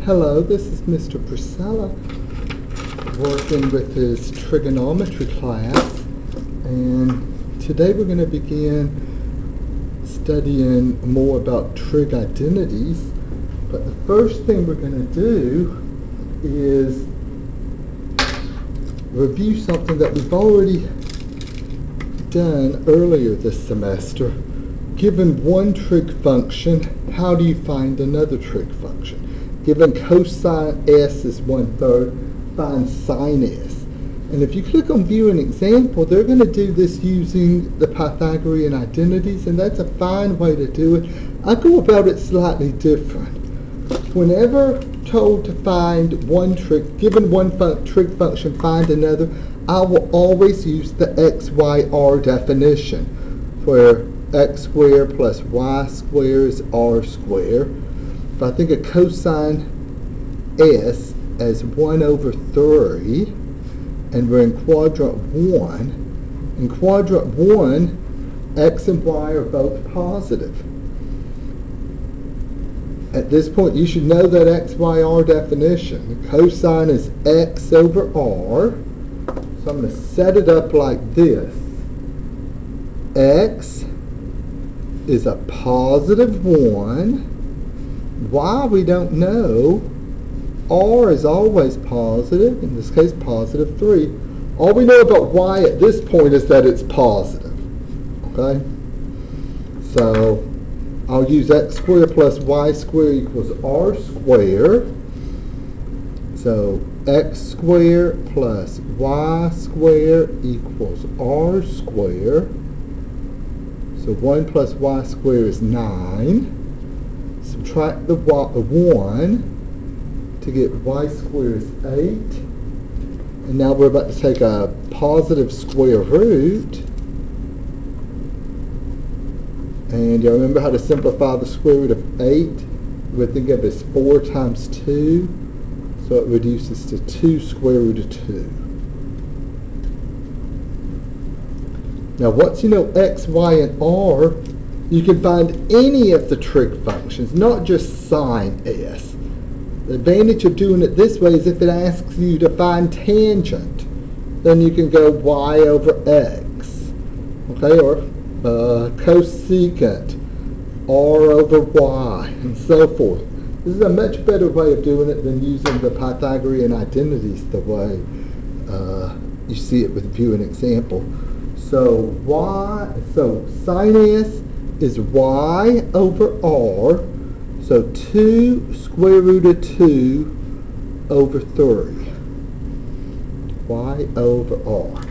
Hello, this is Mr. Precella working with his trigonometry class, and today we're going to begin studying more about trig identities. But the first thing we're going to do is review something that we've already done earlier this semester. Given one trig function, how do you find another trig function? Given cosine s is 1/3, find sine s. And if you click on view an example, they're going to do this using the Pythagorean identities, and that's a fine way to do it. I go about it slightly different. Whenever told to find one trig, given one trig function, find another, I will always use the XYR definition, where x squared plus y squared is r squared. If I think of cosine s as 1/3, and we're in quadrant 1, in quadrant 1, x and y are both positive. At this point, you should know that XYR definition. Cosine is x over r. So I'm going to set it up like this. X is a positive 1. Y we don't know. R is always positive. In this case, positive 3. All we know about y at this point is that it's positive. Okay? So I'll use x squared plus y squared equals r squared. So x squared plus y squared equals r squared. So 1 plus y squared is 9. Subtract the 1 to get y squared is 8. And now we're about to take a positive square root. And you remember how to simplify the square root of 8? We think of it as 4 times 2. So it reduces to 2 square root of 2. Now once you know x, y, and r, you can find any of the trig functions, not just sine s. The advantage of doing it this way is if it asks you to find tangent, then you can go y over x. Okay, or cosecant, r over y, and so forth. This is a much better way of doing it than using the Pythagorean identities the way you see it with view an example. So sine s is y over r, so 2 square root of 2 over 3. Y over r.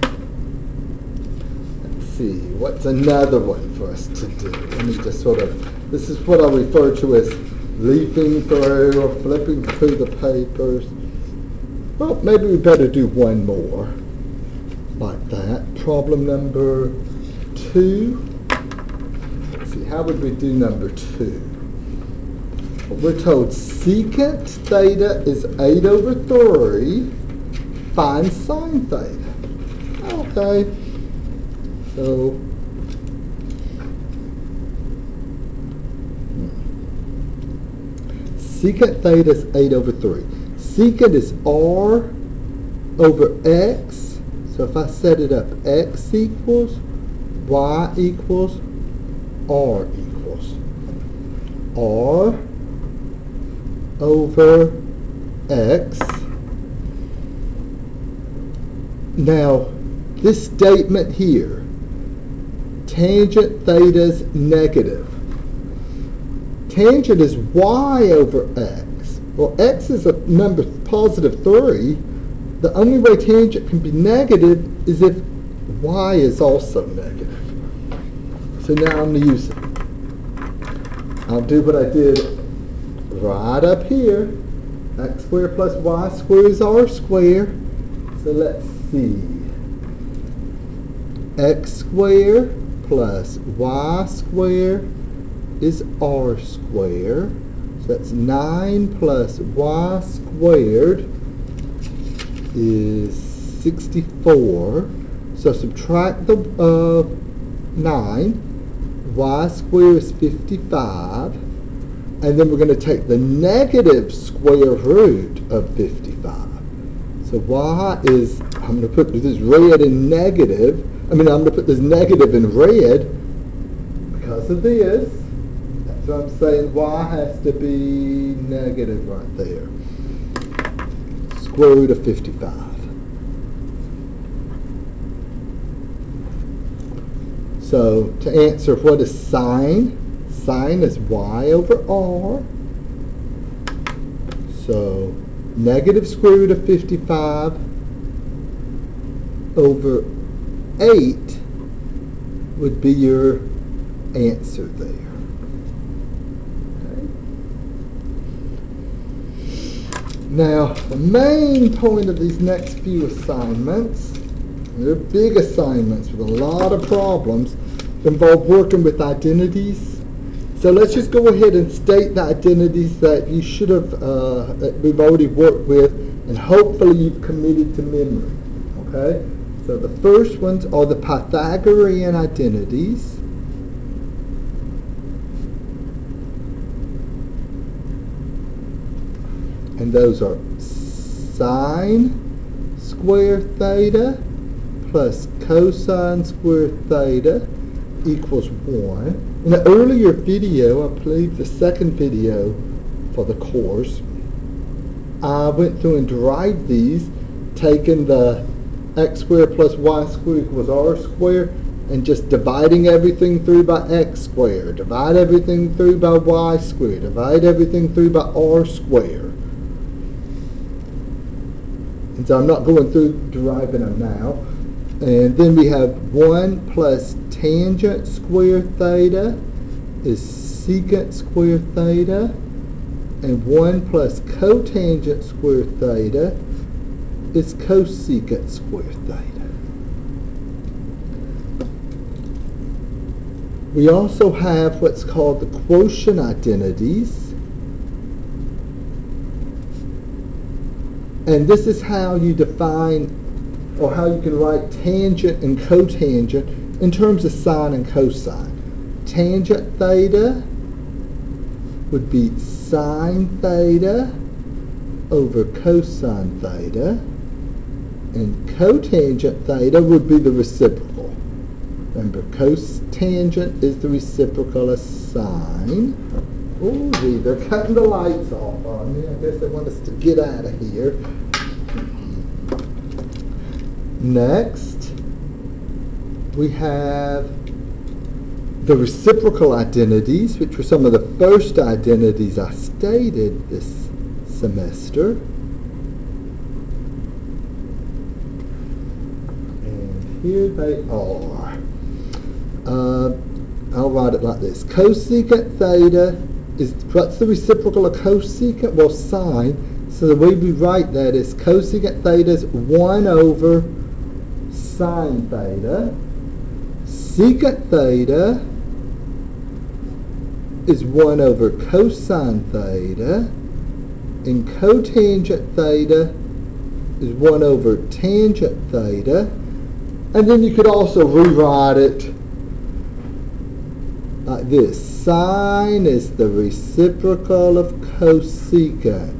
See, what's another one for us to do? Let me just this is what I refer to as leafing through or flipping through the papers. Well, maybe we better do one more like that. Problem number 2. Let's see, how would we do number 2? Well, we're told secant theta is 8/3. Find sine theta. Okay. So, secant theta is 8/3. Secant is r over x. So if I set it up, x equals, y equals, r equals. R over x. Now, this statement here, tangent theta is negative. Tangent is y over x. Well, x is a number positive 3. The only way tangent can be negative is if y is also negative. So now I'm going to use it. I'll do what I did right up here. X squared plus y squared is r squared. So let's see. X squared plus y squared is r squared. So that's 9 plus y squared is 64. So subtract the 9. Y squared is 55. and then we're going to take the negative square root of 55. So y is, I'm going to put this red in negative, I'm going to put this negative in red because of this. That's what I'm saying, y has to be negative right there. Square root of 55. So to answer, what is sine? Sine is y over r. So negative square root of 55 over 8 would be your answer there. Okay. Now, the main point of these next few assignments, they're big assignments with a lot of problems, involve working with identities. So let's just go ahead and state the identities that you should have, that we've already worked with, and hopefully you've committed to memory. Okay? So the first ones are the Pythagorean identities. And those are sine square theta plus cosine square theta equals 1. In an earlier video, I believe the second video for the course, I went through and derived these, taking the x squared plus y squared equals r squared, and just dividing everything through by x squared, divide everything through by y squared, divide everything through by r squared. And so I'm not going through deriving them now. And then we have 1 plus tangent square theta is secant square theta, and 1 plus cotangent square theta is cosecant square theta. We also have what's called the quotient identities. And this is how you define, or how you can write tangent and cotangent in terms of sine and cosine. Tangent theta would be sine theta over cosine theta, and cotangent theta would be the reciprocal. Remember, cotangent is the reciprocal of sine. Ooh, they're cutting the lights off on me. I guess they want us to get out of here. Next, we have the reciprocal identities, which were some of the first identities I stated this semester. And here they are. I'll write it like this. Cosecant theta is, what's the reciprocal of cosecant? Well, sine. So the way we write that is cosecant theta is 1 over sine theta. Secant theta is 1 over cosine theta. And cotangent theta is 1 over tangent theta. And then you could also rewrite it like this. Sine is the reciprocal of cosecant.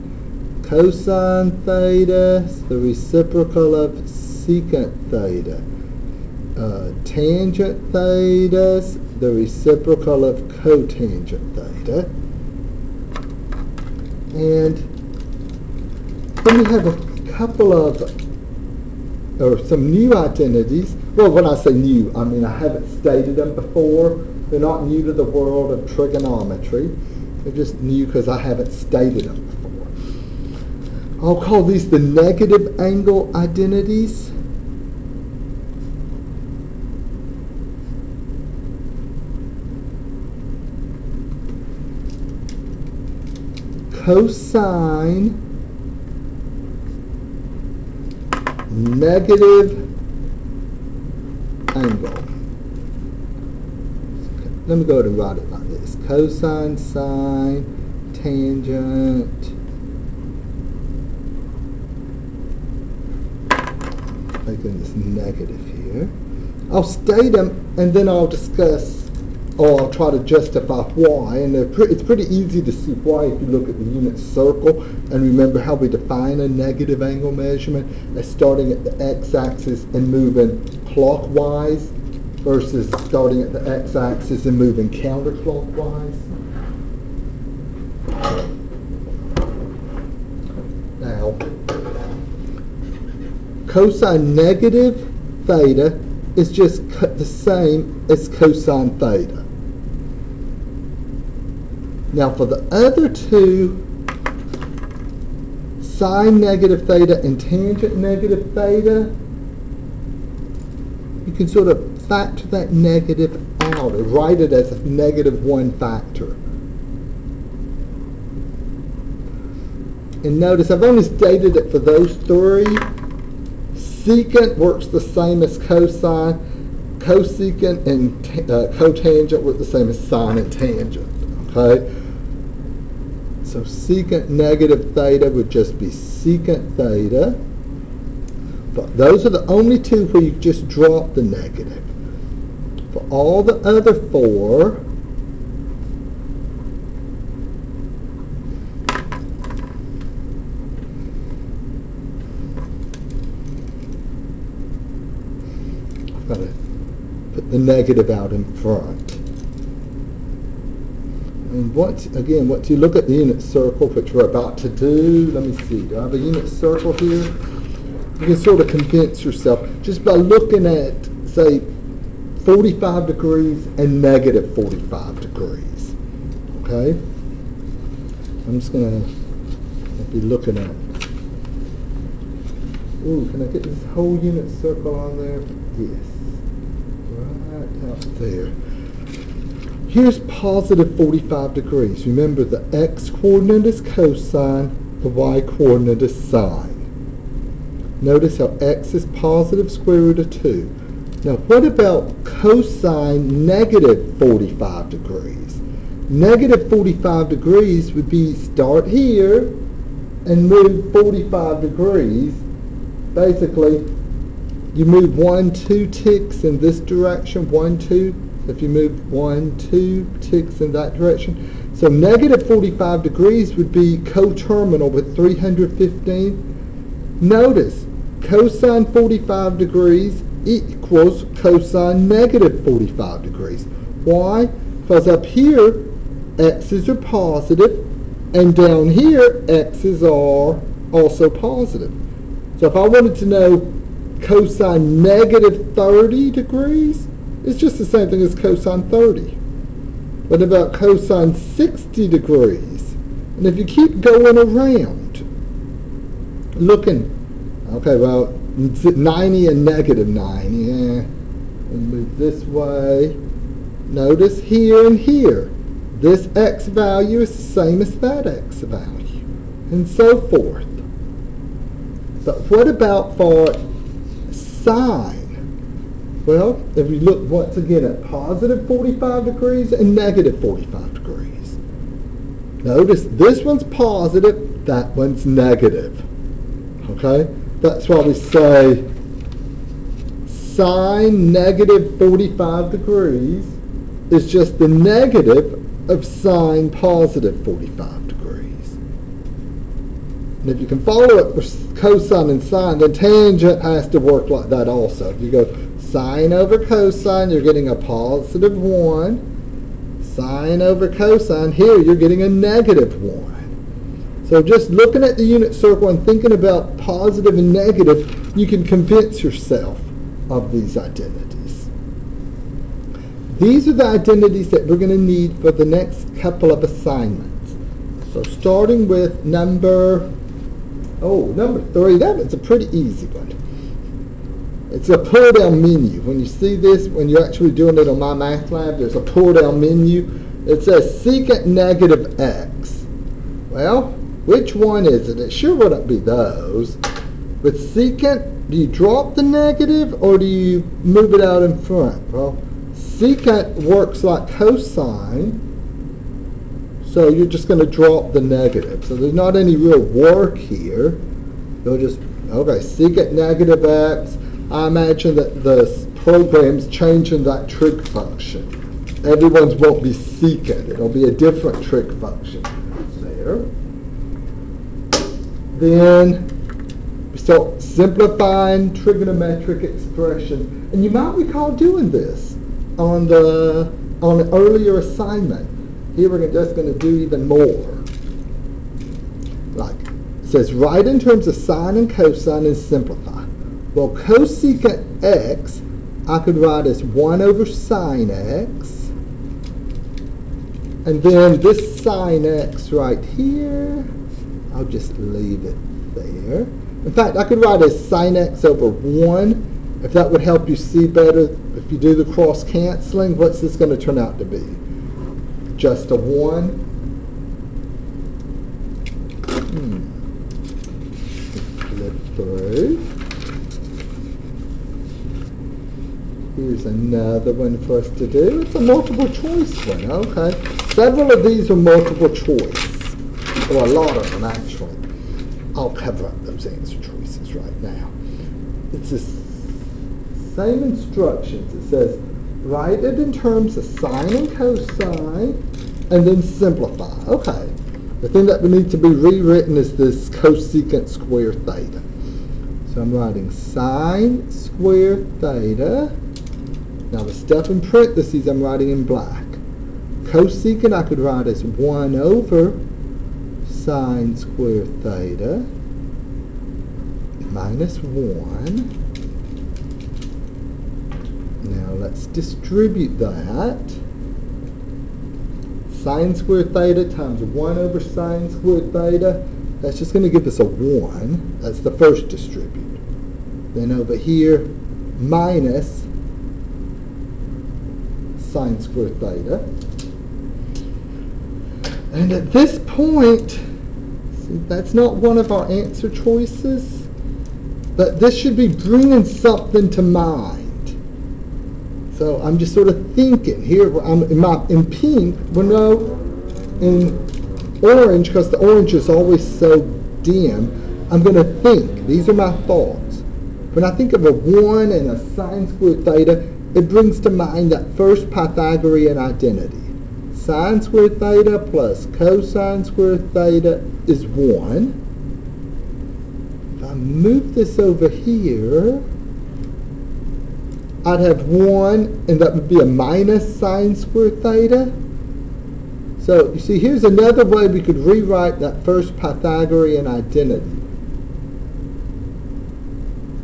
Cosine theta is the reciprocal of secant theta. Tangent theta is the reciprocal of cotangent theta. And then we have a couple of, or some new identities. Well, when I say new, I mean I haven't stated them before. They're not new to the world of trigonometry. They're just new because I haven't stated them before. I'll call these the negative angle identities. Cosine negative angle. Let me go ahead and write it like this. Cosine, sine, tangent, making this negative here. I'll state them and then I'll discuss or I'll try to justify why, and it's pretty easy to see why if you look at the unit circle and remember how we define a negative angle measurement as starting at the x-axis and moving clockwise versus starting at the x-axis and moving counterclockwise. Now, cosine negative theta is just the same as cosine theta. Now for the other two, sine negative theta and tangent negative theta, you can sort of factor that negative out or write it as a -1 factor. And notice I've only stated it for those three. Secant works the same as cosine. Cosecant and cotangent work the same as sine and tangent. Okay? So secant negative theta would just be secant theta. But those are the only two where you just drop the negative. For all the other four, I've got to put the negative out in front. And once you look at the unit circle, which we're about to do, let me see, do I have a unit circle here? You can sort of convince yourself just by looking at, say, 45 degrees and -45 degrees. Okay? I'm just going to be looking at, ooh, can I get this whole unit circle on there? Yes. Right out there. Here's positive 45 degrees. Remember, the x-coordinate is cosine, the y-coordinate is sine. Notice how x is positive square root of 2. Now, what about cosine -45 degrees? -45 degrees would be start here and move 45 degrees. Basically, you move 1, 2 ticks in this direction, 1, 2. If you move 1, 2 ticks in that direction. So -45 degrees would be coterminal with 315. Notice, cosine 45 degrees equals cosine -45 degrees. Why? Because up here, x's are positive, and down here, x's are also positive. So if I wanted to know cosine -30 degrees, it's just the same thing as cosine 30. What about cosine 60 degrees? And if you keep going around, looking, okay, well, 90 and -90, yeah. And move this way. Notice here and here, this x value is the same as that x value, and so forth. But what about for sine? Well, if we look once again at positive 45 degrees and -45 degrees. Notice this one's positive, that one's negative. Okay? That's why we say sine -45 degrees is just the negative of sine positive 45 degrees. And if you can follow it for cosine and sine, then tangent has to work like that also. If you go sine over cosine, you're getting a positive 1. Sine over cosine, here you're getting a -1. So just looking at the unit circle and thinking about positive and negative, you can convince yourself of these identities. These are the identities that we're going to need for the next couple of assignments. So starting with number 3, that is a pretty easy one. It's a pull-down menu. When you see this, when you're actually doing it on my math lab, there's a pull-down menu. It says secant -x. Well, which one is it? It sure wouldn't be those. With secant, do you drop the negative or do you move it out in front? Well, secant works like cosine, so you're just going to drop the negative. So there's not any real work here. You'll just, okay, secant -x. I imagine that the program's changing that trig function everyone's won't be secant. It'll be a different trig function there. Then we start simplifying trigonometric expression. And you might recall doing this on an earlier assignment. Here we're just going to do even more. Like, it says write in terms of sine and cosine and simplify. Well, cosecant x, I could write as 1 over sine x. And then this sine x right here, I'll just leave it there. In fact, I could write as sine x over 1, if that would help you see better. If you do the cross canceling, what's this going to turn out to be? Just a 1. Flip through. Here's another one for us to do. It's a multiple choice one, okay. Several of these are multiple choice, or a lot of them actually. I'll cover up those answer choices right now. It's the same instructions. It says write it in terms of sine and cosine, and then simplify. Okay. The thing that would need to be rewritten is this cosecant square theta. So I'm writing sine square theta. Now the stuff in parentheses I'm writing in black. Cosecant I could write as 1 over sine square theta minus 1. Now let's distribute that. Sine squared theta times 1 over sine squared theta. That's just going to give us a 1. That's the first distribute. Then over here, minus sine squared theta. And at this point, see, that's not one of our answer choices, but this should be bringing something to mind. So I'm just sort of thinking here. I'm in pink, well, no, in orange, because the orange is always so dim. I'm going to think. These are my thoughts. When I think of a 1 and a sine squared theta, it brings to mind that first Pythagorean identity. Sine squared theta plus cosine squared theta is 1. If I move this over here, I'd have 1, and that would be a minus sine squared theta. So you see, here's another way we could rewrite that first Pythagorean identity.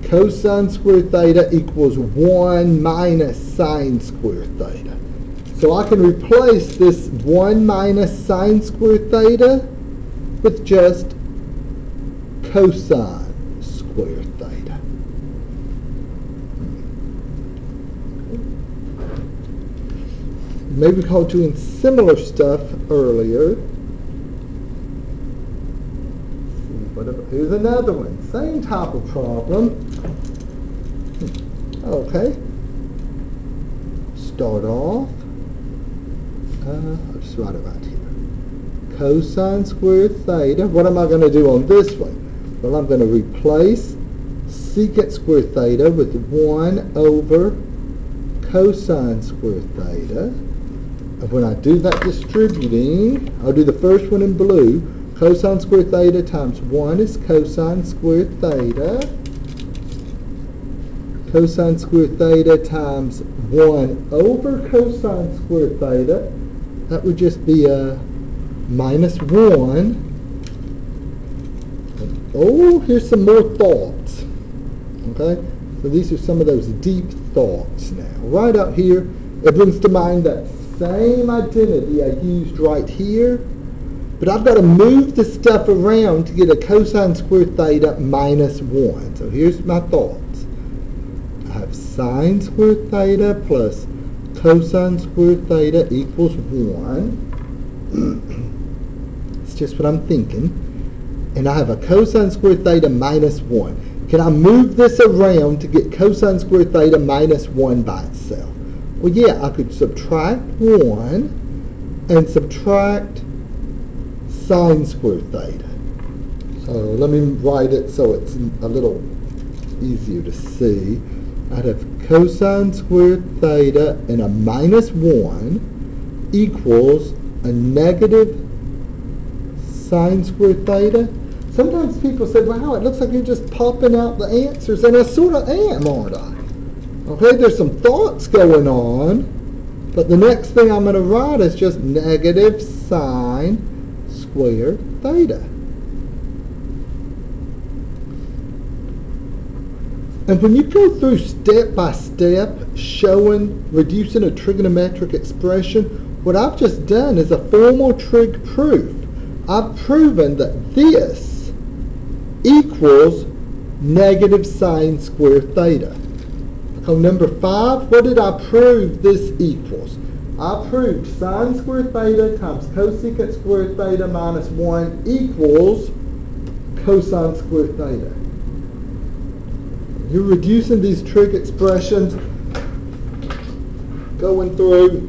Cosine squared theta equals 1 minus sine squared theta. So I can replace this 1 minus sine squared theta with just cosine squared theta. Maybe we called doing similar stuff earlier. Here's another one. Same type of problem. Okay. Start off. I'll just write it right here. Cosine squared theta. What am I going to do on this one? Well, I'm going to replace secant squared theta with 1 over cosine squared theta. And when I do that distributing, I'll do the first one in blue. Cosine squared theta times 1 is cosine squared theta. Cosine squared theta times 1 over cosine squared theta. That would just be a minus 1. Oh, here's some more thoughts. Okay? So these are some of those deep thoughts now. Right up here, it brings to mind that same identity I used right here. But I've got to move the stuff around to get a cosine squared theta minus 1. So here's my thoughts. I have sine squared theta plus cosine squared theta equals 1. It's just what I'm thinking. And I have a cosine squared theta minus 1. Can I move this around to get cosine squared theta minus 1 by itself? Well, yeah, I could subtract 1 and subtract sine squared theta. So let me write it so it's a little easier to see. I'd have cosine squared theta and a minus 1 equals a negative sine squared theta. Sometimes people say, wow, it looks like you're just popping out the answers, and I sort of am, aren't I? Okay, there's some thoughts going on, but the next thing I'm going to write is just negative sine squared theta. And when you go through step by step showing, reducing a trigonometric expression, what I've just done is a formal trig proof. I've proven that this equals negative sine squared theta. On number 5, what did I prove this equals? I proved sine squared theta times cosecant squared theta minus 1 equals cosine squared theta. You're reducing these trig expressions, going through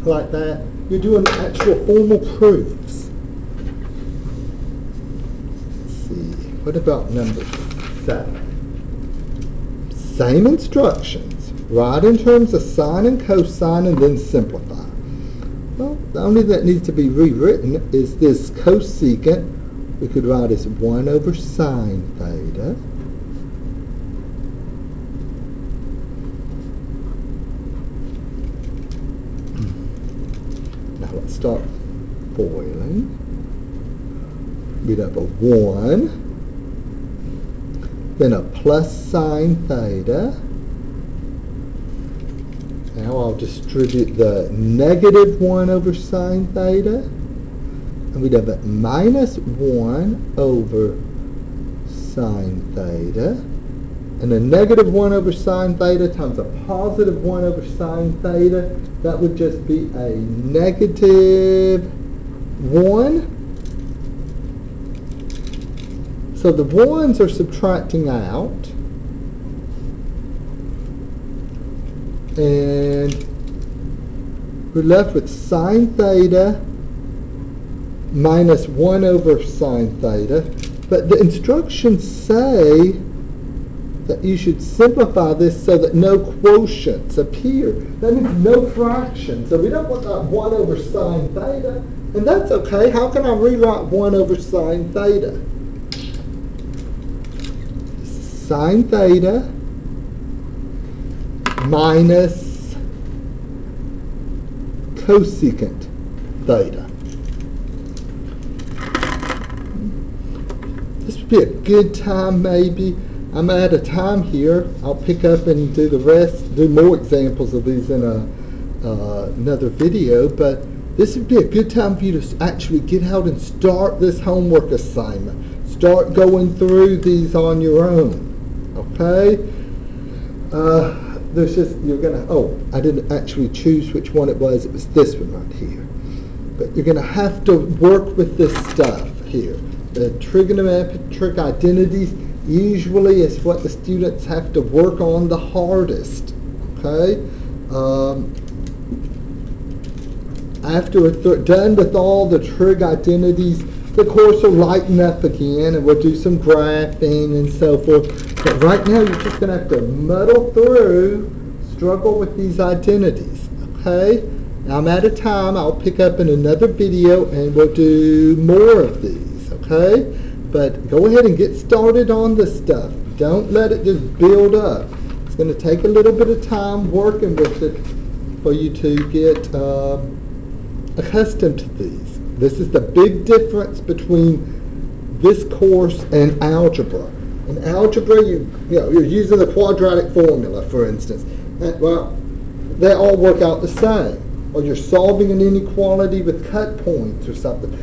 like that. You're doing actual formal proofs. Let's see, what about number 7? Same instructions. Write in terms of sine and cosine and then simplify. Well, the only thing that needs to be rewritten is this cosecant. We could write as 1 over sine theta. Now let's start foiling. We'd have a 1. Then a plus sine theta. Now I'll distribute the negative 1 over sine theta. And we'd have a minus 1 over sine theta. And a negative 1 over sine theta times a positive 1 over sine theta. That would just be a negative 1. So the 1s are subtracting out, and we're left with sine theta minus 1 over sine theta. But the instructions say that you should simplify this so that no quotients appear. That means no fractions. So we don't want that 1 over sine theta, and that's okay. How can I rewrite 1 over sine theta? Sine theta minus cosecant theta. This would be a good time maybe. I'm out of time here. I'll pick up and do the rest, do more examples of these in another video, but this would be a good time for you to actually get out and start this homework assignment. Start going through these on your own. Okay, there's just, you're going to, oh, I didn't actually choose which one it was this one right here. But you're going to have to work with this stuff here. The trigonometric identities usually is what the students have to work on the hardest. Okay, after we're done with all the trig identities, the course will lighten up again and we'll do some graphing and so forth. But right now you're just going to have to muddle through, struggle with these identities. Okay? Now I'm out of time. I'll pick up in another video and we'll do more of these. Okay? But go ahead and get started on this stuff. Don't let it just build up. It's going to take a little bit of time working with it for you to get accustomed to these. This is the big difference between this course and algebra. In algebra, you're using the quadratic formula, for instance. And, well, they all work out the same. Or you're solving an inequality with cut points or something.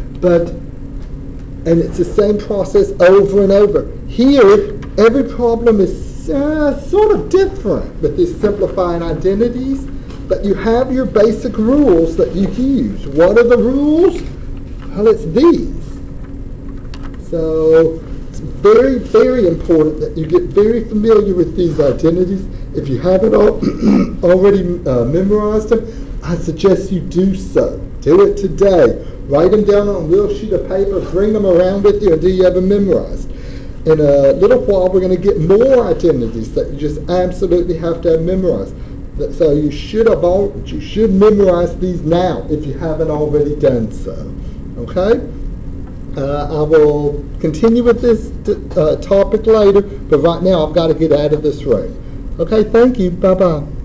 And it's the same process over and over. Here, every problem is sort of different with these simplifying identities, but you have your basic rules that you use. What are the rules? Well, it's these. So it's very, very important that you get very familiar with these identities. If you haven't already memorized them, I suggest you do so. Do it today. Write them down on a little sheet of paper, bring them around with you until you have them memorized. In a little while, we're going to get more identities that you just absolutely have to have memorized. So you should memorize these now if you haven't already done so. Okay? I will continue with this topic later, but right now I've got to get out of this room. Okay, thank you. Bye-bye.